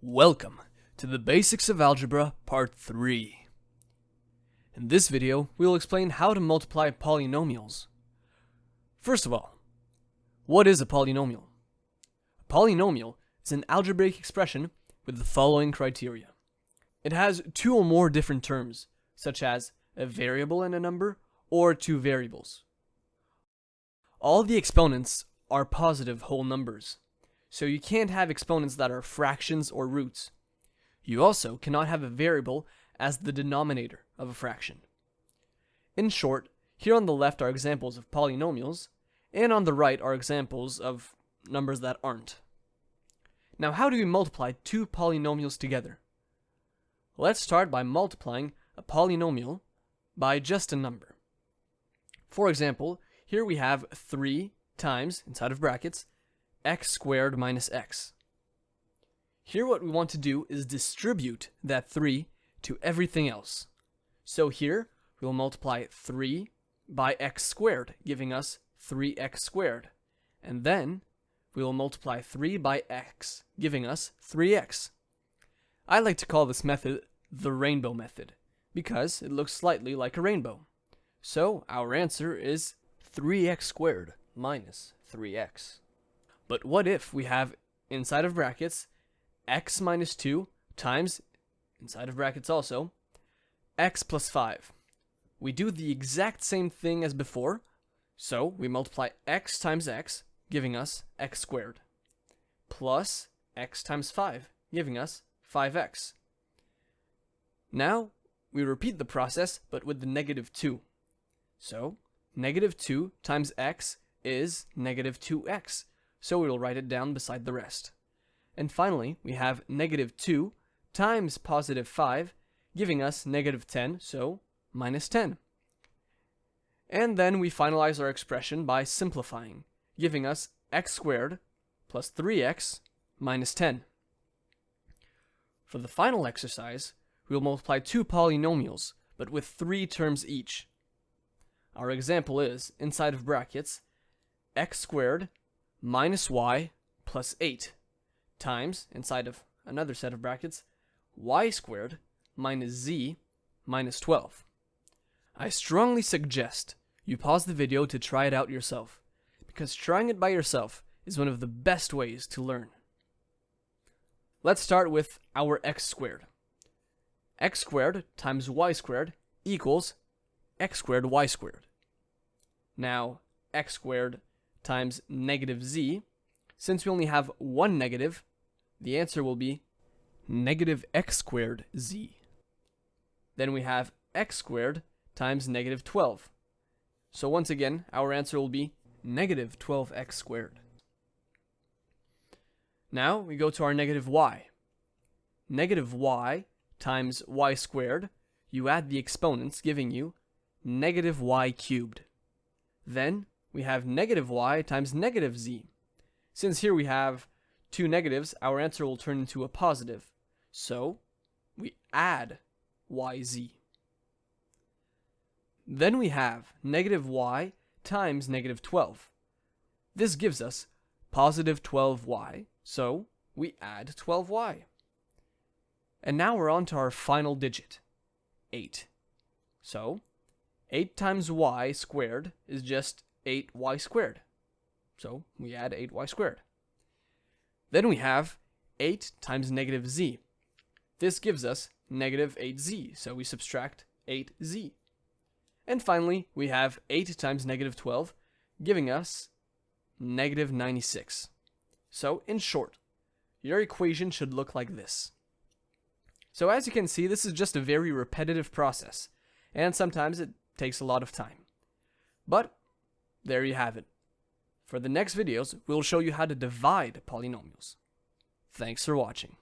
Welcome to the Basics of Algebra Part 3. In this video, we will explain how to multiply polynomials. First of all, what is a polynomial? A polynomial is an algebraic expression with the following criteria. It has two or more different terms, such as a variable and a number, or two variables. All the exponents are positive whole numbers. So you can't have exponents that are fractions or roots. You also cannot have a variable as the denominator of a fraction. In short, here on the left are examples of polynomials, and on the right are examples of numbers that aren't. Now, how do we multiply two polynomials together? Let's start by multiplying a polynomial by just a number. For example, here we have 3 times, inside of brackets, x squared minus x. Here what we want to do is distribute that 3 to everything else. So here we will multiply 3 by x squared, giving us 3x squared. And then we will multiply 3 by x, giving us 3x. I like to call this method the rainbow method, because it looks slightly like a rainbow. So our answer is 3x squared minus 3x. But what if we have, inside of brackets, x minus 2 times, inside of brackets also, x plus 5. We do the exact same thing as before, so we multiply x times x, giving us x squared, plus x times 5, giving us 5x. Now, we repeat the process, but with the negative 2. So, negative 2 times x is negative 2x. So we will write it down beside the rest. And finally, we have negative 2 times positive 5, giving us negative 10, so minus 10. And then we finalize our expression by simplifying, giving us x squared plus 3x minus 10. For the final exercise, we will multiply two polynomials, but with 3 terms each. Our example is, inside of brackets, x squared minus y plus 8 times, inside of another set of brackets, y squared minus z minus 12. I strongly suggest you pause the video to try it out yourself, because trying it by yourself is one of the best ways to learn. Let's start with our x squared. X squared times y squared equals x squared y squared. Now, x squared times negative z, since we only have one negative, the answer will be negative x squared z. Then we have x squared times negative 12. So once again, our answer will be negative 12x squared. Now we go to our negative y. Negative y times y squared, you add the exponents, giving you negative y cubed. Then we have negative y times negative z. Since here we have two negatives, our answer will turn into a positive. So we add yz. Then we have negative y times negative 12. This gives us positive 12y, so we add 12y. And now we're on to our final digit, 8. So 8 times y squared is just 8y squared. So we add 8y squared. Then we have 8 times negative z. This gives us negative 8z, so we subtract 8z. And finally, we have 8 times negative 12, giving us negative 96. So in short, your equation should look like this. So as you can see, this is just a very repetitive process, and sometimes it takes a lot of time. But there you have it. For the next videos, we'll show you how to divide polynomials. Thanks for watching.